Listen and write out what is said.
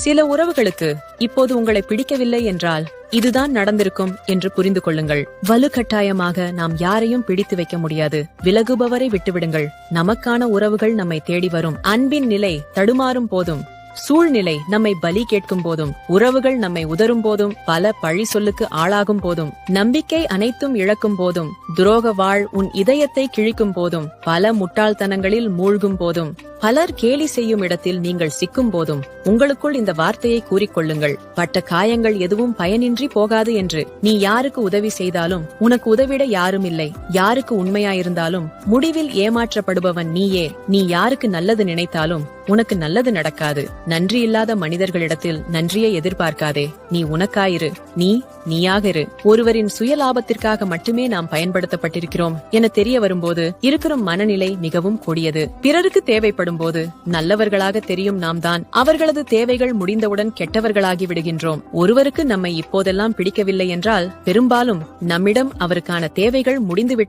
சில உறவுகளுக்கு இப்போது உங்களை பிடிக்கவில்லை என்றால் இதுதான் நடந்திருக்கும் என்று புரிந்து கொள்ளுங்கள். வலுக்கட்டாயமாக நாம் யாரையும் பிடித்து வைக்க முடியாது. விலகுபவரை விட்டுவிடுங்கள். நமக்கான உறவுகள் நம்மை தேடி வரும். அன்பின் நிலை தடுமாறும் போதும், சூழ்நிலை நம்மை பலி கேட்கும் போதும், உறவுகள் நம்மை உதரும் போதும், பல பழி சொல்லுக்கு ஆளாகும் போதும், நம்பிக்கை அனைத்தும் இழக்கும் போதும், துரோக வாழ் உன் இதயத்தை கிழிக்கும் போதும், பல முட்டாள்தனங்களில் மூழ்கும் போதும், பலர் கேலி செய்யும் இடத்தில் நீங்கள் சிக்கும் போதும் உங்களுக்குள் இந்த வார்த்தையை கூறிக்கொள்ளுங்கள். பட்ட காயங்கள் எதுவும் பயனின்றி போகாது என்று. நீ யாருக்கு உதவி செய்தாலும் உனக்கு உதவிட யாரும் இல்லை. யாருக்கு உண்மையாயிருந்தாலும் முடிவில் ஏமாற்றப்படுபவன் நீயே. நீ யாருக்கு நல்லது நினைத்தாலும் உனக்கு நல்லது நடக்காது. நன்றி இல்லாத மனிதர்களிடத்தில் நன்றியை எதிர்பார்க்காதே. நீ உனக்காயிரு. நீயாக இரு. ஒருவரின் சுயலாபத்திற்காக மட்டுமே நாம் பயன்படுத்தப்பட்டிருக்கிறோம் என தெரிய வரும்போது இருக்கிற மனநிலை மிகவும் கொடியது. பிறருக்கு தேவைப்படும் போது நல்லவர்களாக தெரியும் நாம் தான் அவர்களது தேவைகள் முடிந்தவுடன் கெட்டவர்களாகி விடுகின்றோம். ஒருவருக்கு நம்மை இப்போதெல்லாம் பிடிக்கவில்லை என்றால் பெரும்பாலும் நம்மிடம் அவருக்கான தேவைகள் முடிந்துவிட்டு